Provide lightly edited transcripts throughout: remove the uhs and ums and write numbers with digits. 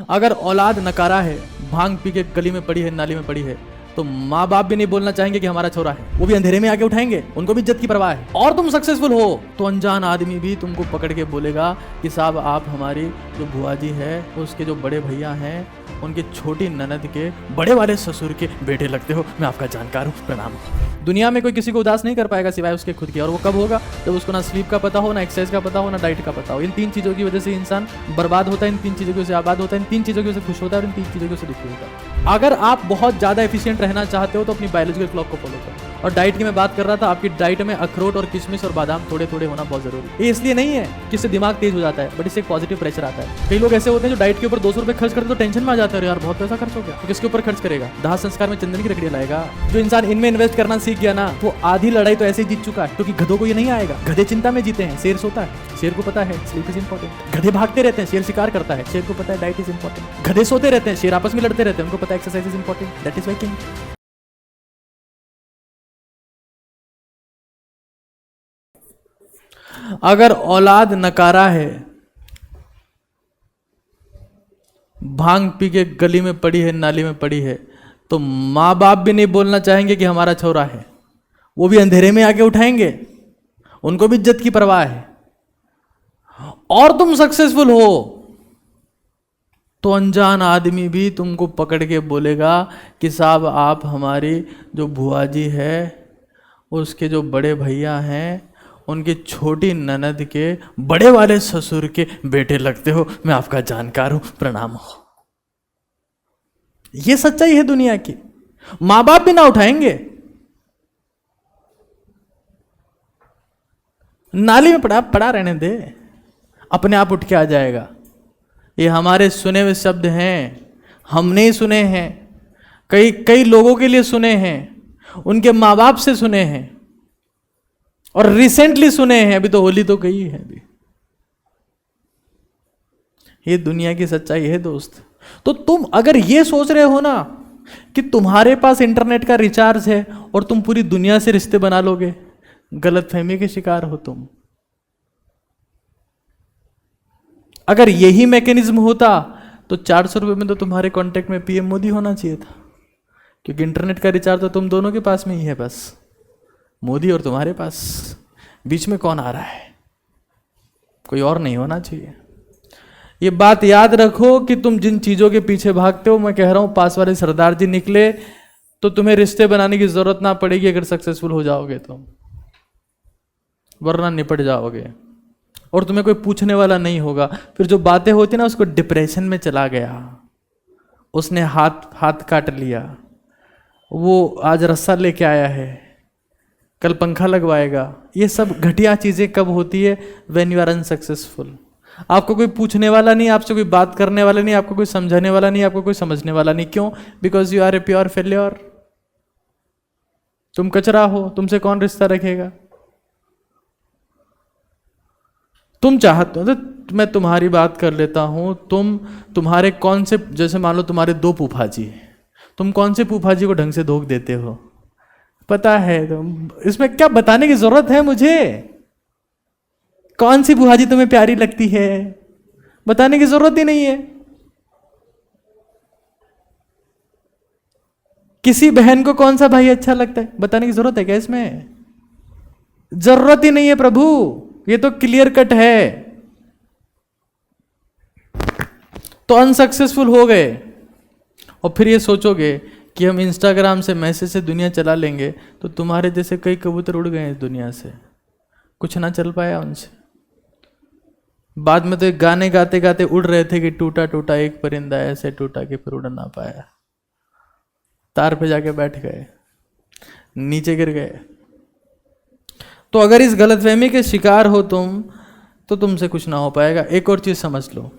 अगर औलाद नकारा है, भांग पी के गली में पड़ी है, नाली में पड़ी है, तो माँ बाप भी नहीं बोलना चाहेंगे कि हमारा छोरा है, वो भी अंधेरे में आके उठाएंगे, उनको भी इज्जत की परवाह है। और तुम सक्सेसफुल हो तो अनजान आदमी भी तुमको पकड़ के बोलेगा कि साहब आप हमारी जो बुआ जी है, उसके जो बड़े भैया हैं, उनकी छोटी ननद के बड़े वाले ससुर के बेटे लगते हो, मैं आपका जानकार हूँ, प्रणाम। दुनिया में कोई किसी को उदास नहीं कर पाएगा सिवाय उसके खुद की, और वो कब होगा? जब उसको ना स्लीप का पता हो, ना एक्सरसाइज का पता हो, ना डाइट का पता हो। इन तीन चीज़ों की वजह से इंसान बर्बाद होता है, इन तीन चीज़ों की वजह से आबाद होता है, इन तीन चीज़ों की वजह से खुश होता है, और इन तीन चीज़ों की वजह से दुखी होता है। अगर आप बहुत ज़्यादा एफिशिएंट रहना चाहते हो तो अपनी बायोलॉजिकल क्लॉक को फॉलो करो। और डाइट की मैं बात कर रहा था, आपकी डाइट में अखरोट और किशमिश और बादाम थोड़े थोड़े होना बहुत जरूरी है। ये इसलिए नहीं है कि इससे दिमाग तेज हो जाता है, बट इससे एक पॉजिटिव प्रेशर आता है। कई लोग ऐसे होते हैं जो डाइट के ऊपर 200 रुपए खर्च करते तो टेंशन में आ जाते हैं, यार बहुत पैसा खर्च हो गया। तो किसके ऊपर खर्च करेगा? दाह संस्कार में चंदन की लकड़ियां लाएगा। जो इंसान इनमें इन्वेस्ट करना सीख गया ना, वो आधी लड़ाई तो ऐसे ही जीत चुका है, क्योंकि गधों को ये नहीं आएगा। गधे चिंता में जीते हैं, शेर सोता है, शेर को पता है स्लीप इज इंपॉर्टेंट। गधे भागते रहते हैं, शेर शिकार करता है, शेर को पता है डाइट इज इंपॉर्टेंट। गधे सोते रहते हैं, शेर आपस में लड़ते रहते हैं, उनको पता है exercise is important, that is working. अगर औलाद नकारा है, भांग पी के गली में पड़ी है, नाली में पड़ी है, तो माँ बाप भी नहीं बोलना चाहेंगे कि हमारा छोरा है, वो भी अंधेरे में आके उठाएंगे, उनको भी इज्जत की परवाह है। और तुम सक्सेसफुल हो तो अनजान आदमी भी तुमको पकड़ के बोलेगा कि साहब आप हमारी जो बुआ जी है, उसके जो बड़े भैया हैं, उनकी छोटी ननद के बड़े वाले ससुर के बेटे लगते हो, मैं आपका जानकार हूं, प्रणाम हो। ये सच्चाई है दुनिया की। मां बाप भी ना उठाएंगे, नाली में पड़ा पड़ा रहने दे, अपने आप उठ के आ जाएगा। ये हमारे सुने हुए शब्द हैं, हमने ही सुने हैं, कई कई लोगों के लिए सुने हैं, उनके माँ बाप से सुने हैं, और रिसेंटली सुने हैं, अभी तो होली तो गई है अभी। ये दुनिया की सच्चाई है दोस्त। तो तुम अगर ये सोच रहे हो ना कि तुम्हारे पास इंटरनेट का रिचार्ज है और तुम पूरी दुनिया से रिश्ते बना लोगे, गलतफहमी के शिकार हो तुम। अगर यही मैकेनिज्म होता तो 400 रुपये में तो तुम्हारे कांटेक्ट में पीएम मोदी होना चाहिए था, क्योंकि इंटरनेट का रिचार्ज तो तुम दोनों के पास में ही है, बस मोदी और तुम्हारे पास। बीच में कौन आ रहा है? कोई और नहीं होना चाहिए। ये बात याद रखो कि तुम जिन चीजों के पीछे भागते हो, मैं कह रहा हूं पास वाले सरदार जी निकले तो तुम्हें रिश्ते बनाने की जरूरत ना पड़ेगी अगर सक्सेसफुल हो जाओगे तो, वरना निपट जाओगे और तुम्हें कोई पूछने वाला नहीं होगा। फिर जो बातें होती ना, उसको डिप्रेशन में चला गया, उसने हाथ काट लिया, वो आज रस्सा लेके आया है, कल पंखा लगवाएगा। ये सब घटिया चीजें कब होती है? When you are unsuccessful. आपको कोई पूछने वाला नहीं, आपसे कोई बात करने वाला नहीं, आपको कोई समझाने वाला नहीं, आपको कोई समझने वाला नहीं। क्यों? Because you are a pure failure. तुम कचरा हो, तुमसे कौन रिश्ता रखेगा? तुम चाहते हो तो मैं तुम्हारी बात कर लेता हूं। तुम्हारे कौन से, जैसे मान लो तुम्हारे 2 फूफा जी, तुम कौन से फूफा जी को ढंग से धोख देते हो? पता है तुम, इसमें क्या बताने की जरूरत है मुझे? कौन सी बुआ जी तुम्हें प्यारी लगती है? बताने की जरूरत ही नहीं है। किसी बहन को कौन सा भाई अच्छा लगता है? बताने की जरूरत है क्या इसमें? जरूरत ही नहीं है प्रभु, ये तो क्लियर कट है। तो अनसक्सेसफुल हो गए और फिर ये सोचोगे कि हम इंस्टाग्राम से, मैसेज से दुनिया चला लेंगे, तो तुम्हारे जैसे कई कबूतर उड़ गए इस दुनिया से, कुछ ना चल पाया उनसे। बाद में तो एक गाने गाते गाते उड़ रहे थे कि टूटा टूटा एक परिंदा ऐसे टूटा कि फिर उड़ ना पाया। तार पे जाके बैठ गए, नीचे गिर गए। तो अगर इस गलतफहमी के शिकार हो तुम, तो तुमसे कुछ ना हो पाएगा। एक और चीज समझ लो,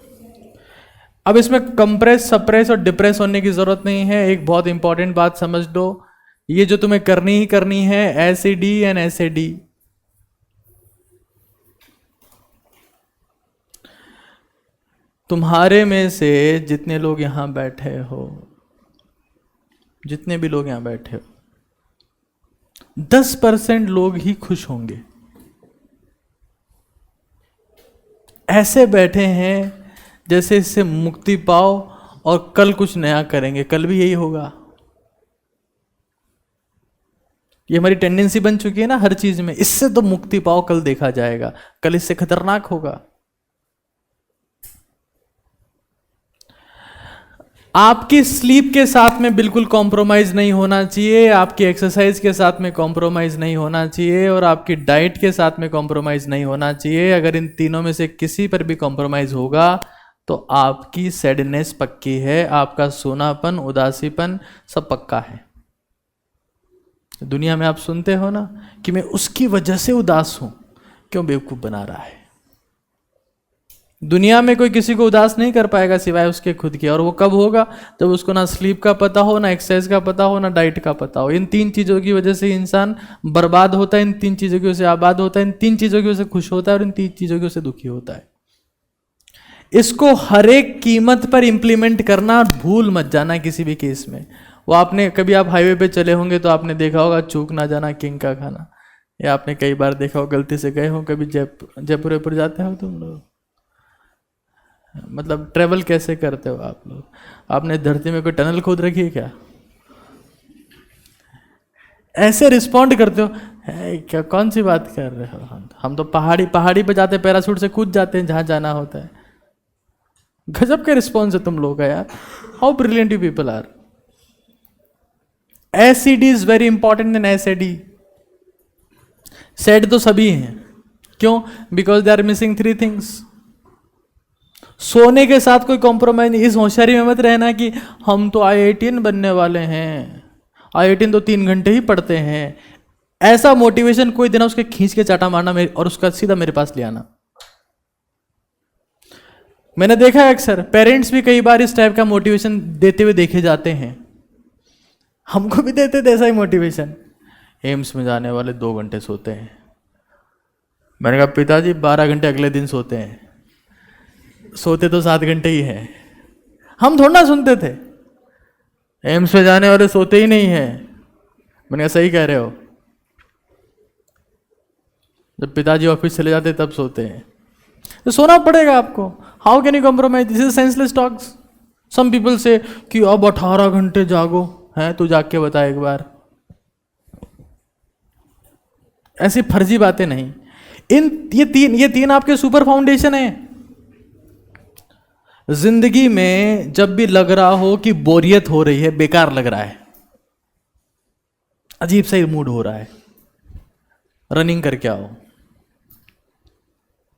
अब इसमें कंप्रेस, सप्रेस और डिप्रेस होने की जरूरत नहीं है। एक बहुत इंपॉर्टेंट बात समझ लो, ये जो तुम्हें करनी ही करनी है, एसईडी एंड एसएडी, तुम्हारे में से जितने लोग यहां बैठे हो, जितने भी लोग यहां बैठे हो, 10% लोग ही खुश होंगे। ऐसे बैठे हैं जैसे इससे मुक्ति पाओ और कल कुछ नया करेंगे, कल भी यही होगा। ये हमारी टेंडेंसी बन चुकी है ना हर चीज में, इससे तो मुक्ति पाओ, कल देखा जाएगा, कल इससे खतरनाक होगा। आपकी स्लीप के साथ में बिल्कुल कॉम्प्रोमाइज नहीं होना चाहिए, आपकी एक्सरसाइज के साथ में कॉम्प्रोमाइज नहीं होना चाहिए, और आपकी डाइट के साथ में कॉम्प्रोमाइज नहीं होना चाहिए। अगर इन तीनों में से किसी पर भी कॉम्प्रोमाइज होगा तो आपकी सैडनेस पक्की है, आपका सोनापन, उदासीपन सब पक्का है। दुनिया में आप सुनते हो ना कि मैं उसकी वजह से उदास हूं, क्यों बेवकूफ बना रहा है। दुनिया में कोई किसी को उदास नहीं कर पाएगा सिवाय उसके खुद के, और वो कब होगा, जब उसको ना स्लीप का पता हो, ना एक्सरसाइज का पता हो, ना डाइट का पता हो। इन तीन चीज़ों की वजह से इंसान बर्बाद होता है, इन तीन चीज़ों की वजह से आबाद होता है, इन तीन चीज़ों की वजह से खुश होता है, और इन तीन चीज़ों की वजह से दुखी होता है। इसको हर एक कीमत पर इंप्लीमेंट करना भूल मत जाना किसी भी केस में। वो आपने कभी, आप हाईवे पे चले होंगे तो आपने देखा होगा चूक ना जाना किंग का खाना, या आपने कई बार देखा हो, गलती से गए हो कभी जयपुर वेपुर जाते हो तुम लोग, मतलब ट्रेवल कैसे करते हो आप लोग? आपने धरती में कोई टनल खोद रखी है क्या? ऐसे रिस्पॉन्ड करते हो, है क्या, कौन सी बात कर रहे हो? हम तो पहाड़ी पे जाते, पैराशूट से कूद जाते हैं जहां जाना होता है। गजब का रिस्पॉन्स है तुम लोग का यार, how brilliant you people are. एसिडी इज वेरी इंपॉर्टेंट इन एसिडी। सेड तो सभी हैं, क्यों? Because they are missing 3 things. सोने के साथ कोई कॉम्प्रोमाइज नहीं। इस होशियारी में मत रहना कि हम तो IITian बनने वाले हैं, IITian तो 3 घंटे ही पढ़ते हैं। ऐसा मोटिवेशन कोई देना, उसके खींच के चाटा मारना और उसका सीधा मेरे पास ले आना। मैंने देखा है अक्सर पेरेंट्स भी कई बार इस टाइप का मोटिवेशन देते हुए देखे जाते हैं। हमको भी देते थे ऐसा ही मोटिवेशन। एम्स में जाने वाले 2 घंटे सोते हैं। मैंने कहा पिताजी 12 घंटे अगले दिन सोते हैं, सोते तो 7 घंटे ही हैं। हम थोड़ा ना सुनते थे, एम्स में जाने वाले सोते ही नहीं है। मैंने कहा सही कह रहे हो, जब पिताजी ऑफिस चले जाते तब सोते हैं, तो सोना पड़ेगा आपको। How can you compromise? This is senseless talks. Some people say कि अब 18 घंटे जागो, है तू जाग के बता एक बार। ऐसी फर्जी बातें नहीं। ये तीन आपके सुपर फाउंडेशन है। जिंदगी में जब भी लग रहा हो कि बोरियत हो रही है, बेकार लग रहा है, अजीब सा ही मूड हो रहा है, रनिंग करके आओ,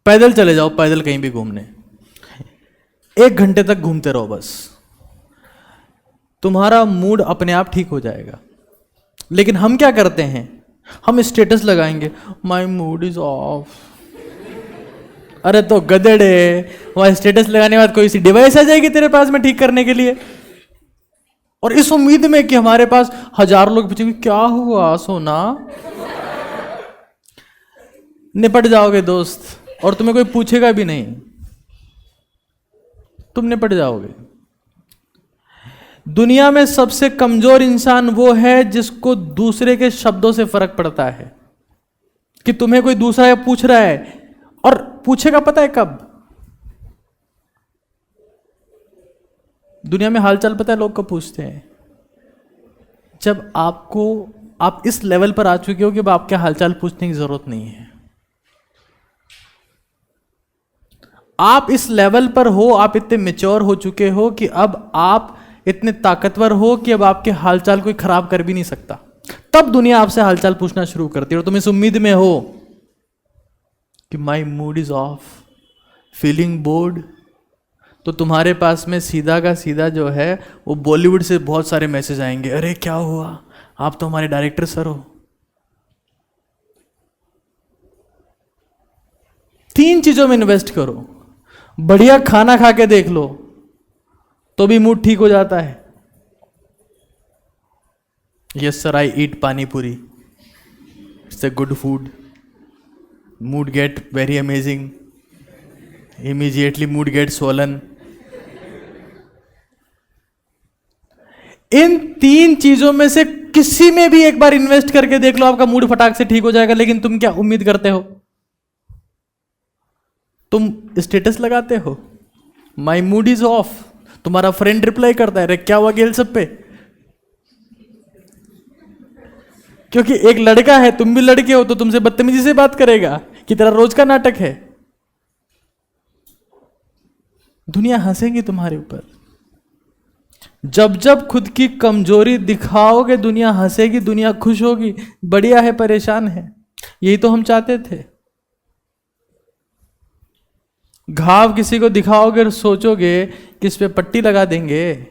पैदल चले जाओ, पैदल कहीं भी घूमने, 1 घंटे तक घूमते रहो बस, तुम्हारा मूड अपने आप ठीक हो जाएगा। लेकिन हम क्या करते हैं, हम स्टेटस लगाएंगे, माई मूड इज ऑफ। अरे तो गधेड़े, वहां स्टेटस लगाने के बाद कोई सी डिवाइस आ जाएगी तेरे पास में ठीक करने के लिए, और इस उम्मीद में कि हमारे पास 1000 लोग पूछेंगे क्या हुआ सोना। निपट जाओगे दोस्त, और तुम्हें कोई पूछेगा भी नहीं, तुम निपट जाओगे। दुनिया में सबसे कमजोर इंसान वो है जिसको दूसरे के शब्दों से फर्क पड़ता है, कि तुम्हें कोई दूसरा पूछ रहा है, और पूछेगा पता है कब? दुनिया में हालचाल पता है लोग कब पूछते हैं? जब आप इस लेवल पर आ चुके हो कि अब आपके हालचाल पूछने की जरूरत नहीं है। आप इस लेवल पर हो, आप इतने मैच्योर हो चुके हो कि अब आप इतने ताकतवर हो कि अब आपके हालचाल कोई खराब कर भी नहीं सकता। तब दुनिया आपसे हालचाल पूछना शुरू करती है, और तुम इस उम्मीद में हो कि my mood is of, feeling board, तो तुम्हारे पास में सीधा का सीधा जो है वो बॉलीवुड से बहुत सारे मैसेज आएंगे, अरे क्या हुआ, आप तो हमारे डायरेक्टर सर हो। 3 चीजों में इन्वेस्ट करो। बढ़िया खाना खा के देख लो तो भी मूड ठीक हो जाता है। Yes sir, I eat pani puri, it's a good food, mood get very amazing, immediately mood get swollen. इन 3 चीजों में से किसी में भी एक बार इन्वेस्ट करके देख लो, आपका मूड फटाक से ठीक हो जाएगा। लेकिन तुम क्या उम्मीद करते हो? तुम स्टेटस लगाते हो माई मूड इज ऑफ, तुम्हारा फ्रेंड रिप्लाई करता है, अरे क्या हुआ गेल सब पे? क्योंकि एक लड़का है, तुम भी लड़के हो, तो तुमसे बदतमीजी से बात करेगा कि तेरा रोज का नाटक है। दुनिया हंसेगी तुम्हारे ऊपर। जब जब खुद की कमजोरी दिखाओगे दुनिया हंसेगी, दुनिया खुश होगी, बढ़िया है, परेशान है। यही तो हम चाहते थे। घाव किसी को दिखाओगे और सोचोगे कि इस पे पट्टी लगा देंगे,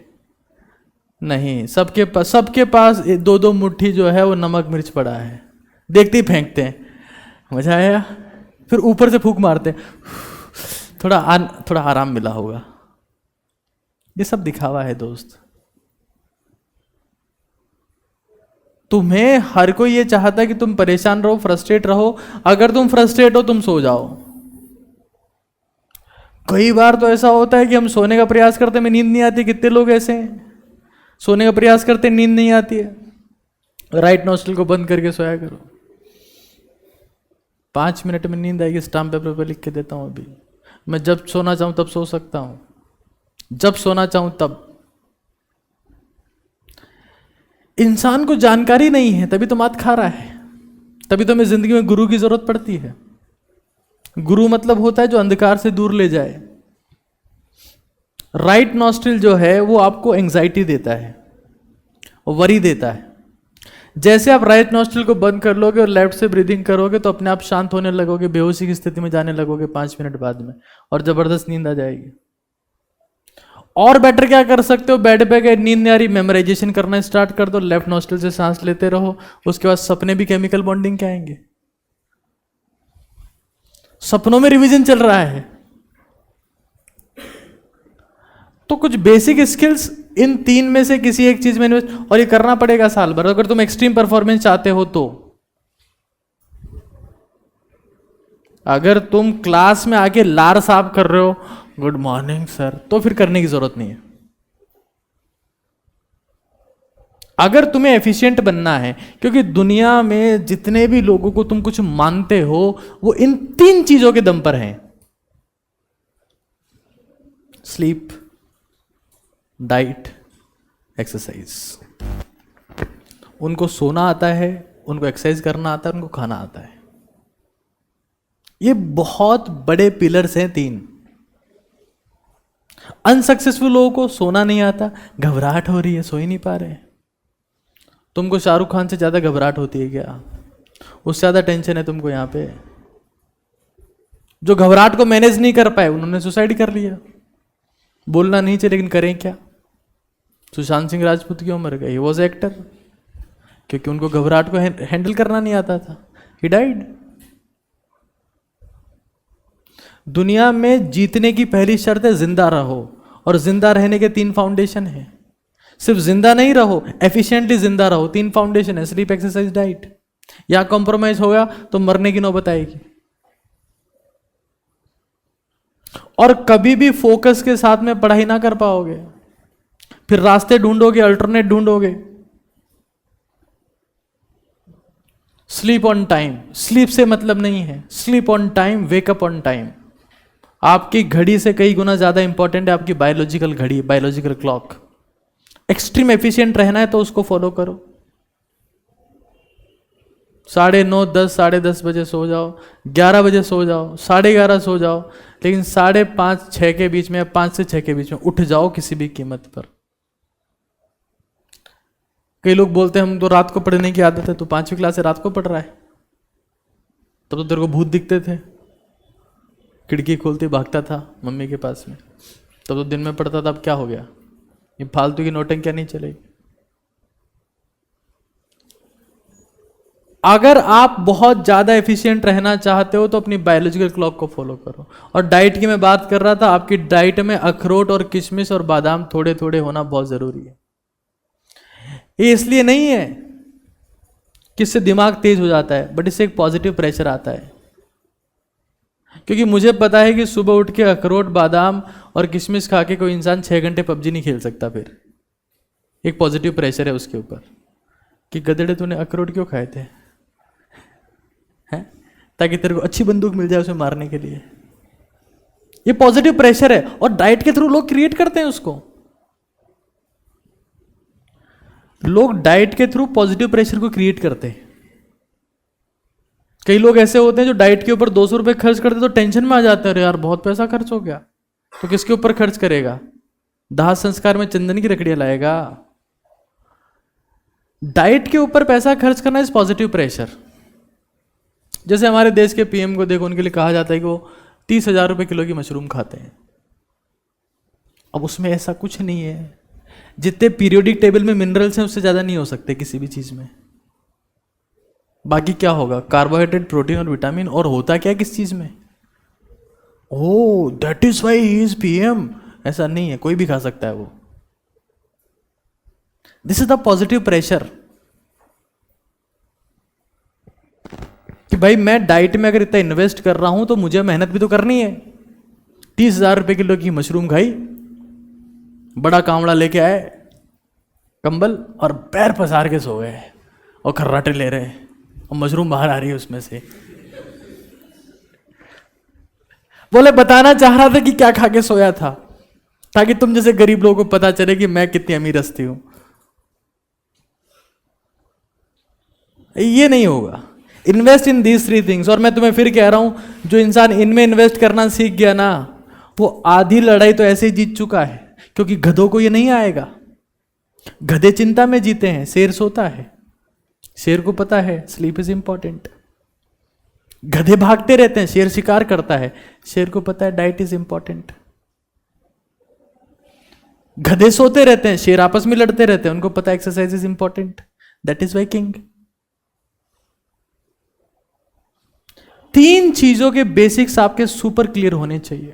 नहीं, सबके पास दो दो मुट्ठी जो है वो नमक मिर्च पड़ा है, देखते ही फेंकते हैं, मजा आया, फिर ऊपर से फूंक मारते हैं, थोड़ा आराम मिला होगा। ये सब दिखावा है दोस्त। तुम्हें हर कोई ये चाहता है कि तुम परेशान रहो, फ्रस्ट्रेट रहो। अगर तुम फ्रस्ट्रेट हो, तुम सो जाओ। कई बार तो ऐसा होता है कि हम सोने का प्रयास करते हैं, हमें नींद नहीं आती। कितने लोग ऐसे हैं, सोने का प्रयास करते हैं, नींद नहीं आती है। राइट नोस्ट्रल को बंद करके सोया करो, 5 मिनट में नींद आएगी। स्टाम्प पेपर पर लिख के देता हूं अभी। मैं जब सोना चाहूं तब सो सकता हूं, जब सोना चाहूं तब। इंसान को जानकारी नहीं है, तभी तो मात खा रहा है, तभी तो हमें जिंदगी में गुरु की जरूरत पड़ती है। गुरु मतलब होता है जो अंधकार से दूर ले जाए। राइट नॉस्ट्रिल जो है वो आपको एंजाइटी देता है, वरी देता है। जैसे आप राइट नॉस्ट्रिल को बंद कर लोगे और लेफ्ट से ब्रीदिंग करोगे तो अपने आप शांत होने लगोगे, बेहोशी की स्थिति में जाने लगोगे 5 मिनट बाद में, और जबरदस्त नींद आ जाएगी। और बेटर क्या कर सकते हो, बेड पे गए, नींद नहीं आ रही, मेमोराइजेशन करना स्टार्ट कर दो, लेफ्ट नॉस्ट्रिल से सांस लेते रहो। उसके बाद सपने भी केमिकल बॉन्डिंग के आएंगे, सपनों में रिवीजन चल रहा है। तो कुछ बेसिक स्किल्स इन 3 में से किसी एक चीज में इन्वेस्ट, और ये करना पड़ेगा साल भर अगर तुम एक्सट्रीम परफॉर्मेंस चाहते हो तो। अगर तुम क्लास में आके लार साफ कर रहे हो, गुड मॉर्निंग सर, तो फिर करने की जरूरत नहीं है। अगर तुम्हें एफिशिएंट बनना है, क्योंकि दुनिया में जितने भी लोगों को तुम कुछ मानते हो वो इन 3 चीजों के दम पर हैं: स्लीप, डाइट, एक्सरसाइज। उनको सोना आता है, उनको एक्सरसाइज करना आता है, उनको खाना आता है। ये बहुत बड़े पिलर्स हैं 3। अनसक्सेसफुल लोगों को सोना नहीं आता, घबराहट हो रही है, सो ही नहीं पा रहे। तुमको शाहरुख खान से ज्यादा घबराहट होती है क्या? उससे ज्यादा टेंशन है तुमको यहां पे। जो घबराहट को मैनेज नहीं कर पाए उन्होंने सुसाइड कर लिया। बोलना नहीं चाहिए लेकिन करें क्या? सुशांत सिंह राजपूत क्यों मर गए? ही वॉज एक्टर, क्योंकि उनको घबराहट को हैंडल करना नहीं आता था। He died. दुनिया में जीतने की पहली शर्त है जिंदा रहो, और जिंदा रहने के 3 फाउंडेशन है। सिर्फ जिंदा नहीं रहो, एफिशिएंटली जिंदा रहो। 3 फाउंडेशन है: स्लीप, एक्सरसाइज, डाइट। या कॉम्प्रोमाइज होगा तो मरने की नौबत आएगी। और कभी भी फोकस के साथ में पढ़ाई ना कर पाओगे, फिर रास्ते ढूंढोगे, अल्टरनेट ढूंढोगे। स्लीप ऑन टाइम, स्लीप से मतलब नहीं है, sleep on time, wake up on time. आपकी घड़ी से कई गुना ज्यादा इंपॉर्टेंट है आपकी बायोलॉजिकल घड़ी, बायोलॉजिकल क्लॉक। एक्सट्रीम एफिशिएंट रहना है तो उसको फॉलो करो। 9:30, 10, 10:30 बजे सो जाओ, 11 बजे सो जाओ, 11:30 सो जाओ, लेकिन 5:30, 6 के बीच में, 5 से 6 के बीच में उठ जाओ किसी भी कीमत पर। कई लोग बोलते हैं हम तो रात को पढ़ने की आदत है। तो 5वीं क्लास से रात को पढ़ रहा है, तब तो तेरे को भूत दिखते थे, खिड़की खोलते भागता था मम्मी के पास में। तब तो दिन में पढ़ता था, अब क्या हो गया? ये फालतू की नोटंकियां नहीं चलेगी। अगर आप बहुत ज्यादा एफिशिएंट रहना चाहते हो तो अपनी बायोलॉजिकल क्लॉक को फॉलो करो। और डाइट की मैं बात कर रहा था, आपकी डाइट में अखरोट और किशमिश और बादाम थोड़े थोड़े होना बहुत जरूरी है। ये इसलिए नहीं है कि इससे दिमाग तेज हो जाता है, बट इससे एक पॉजिटिव प्रेशर आता है। क्योंकि मुझे पता है कि सुबह उठ के अखरोट, बादाम और किशमिश खा के कोई इंसान 6 घंटे पबजी नहीं खेल सकता। फिर एक पॉजिटिव प्रेशर है उसके ऊपर कि गधेड़े तूने अखरोट क्यों खाए थे, हैं? ताकि तेरे को अच्छी बंदूक मिल जाए उसे मारने के लिए। ये पॉजिटिव प्रेशर है और डाइट के थ्रू लोग क्रिएट करते हैं उसको। लोग डाइट के थ्रू पॉजिटिव प्रेशर को क्रिएट करते हैं। कई लोग ऐसे होते हैं जो डाइट के ऊपर 200 रुपए खर्च करते तो टेंशन में आ जाते हैं, अरे यार बहुत पैसा खर्च हो गया। तो किसके ऊपर खर्च करेगा? दाह संस्कार में चंदन की लकड़ियां लाएगा। डाइट के ऊपर पैसा खर्च करना इज पॉजिटिव प्रेशर। जैसे हमारे देश के पीएम को देखो, उनके लिए कहा जाता है कि वो 30,000 रुपए किलो की मशरूम खाते हैं। अब उसमें ऐसा कुछ नहीं है, जितने पीरियोडिक टेबल में मिनरल्स हैं उससे ज्यादा नहीं हो सकते किसी भी चीज में। बाकी क्या होगा? कार्बोहाइड्रेट, प्रोटीन और विटामिन। और होता क्या किस चीज में? Oh that is why he is PM. ऐसा नहीं है, कोई भी खा सकता है वो। This is the positive pressure कि भाई मैं डाइट में अगर इतना इन्वेस्ट कर रहा हूं तो मुझे मेहनत भी तो करनी है। 30,000 रुपए किलो की मशरूम खाई, बड़ा कांवड़ा लेके आए कंबल और पैर पसार के सो गए और खर्राटे ले रहे और मशरूम बाहर आ रही है उसमें से। बोले बताना चाह रहा था कि क्या खा के सोया था, ताकि तुम जैसे गरीब लोगों को पता चले कि मैं कितनी अमीर हस्ती हूं। ये नहीं होगा। Invest in these 3 things. और मैं तुम्हें फिर कह रहा हूं, जो इंसान इनमें इन्वेस्ट करना सीख गया ना, वो आधी लड़ाई तो ऐसे ही जीत चुका है। क्योंकि गधों को ये नहीं आएगा। गधे चिंता में जीते हैं, शेर सोता है। शेर को पता है स्लीप इज इंपॉर्टेंट। गधे भागते रहते हैं, शेर शिकार करता है। शेर को पता है डाइट इज इंपॉर्टेंट। गधे सोते रहते हैं, शेर आपस में लड़ते रहते हैं, उनको पता है exercise is important. That is why king. 3 चीजों के बेसिक्स आपके सुपर क्लियर होने चाहिए।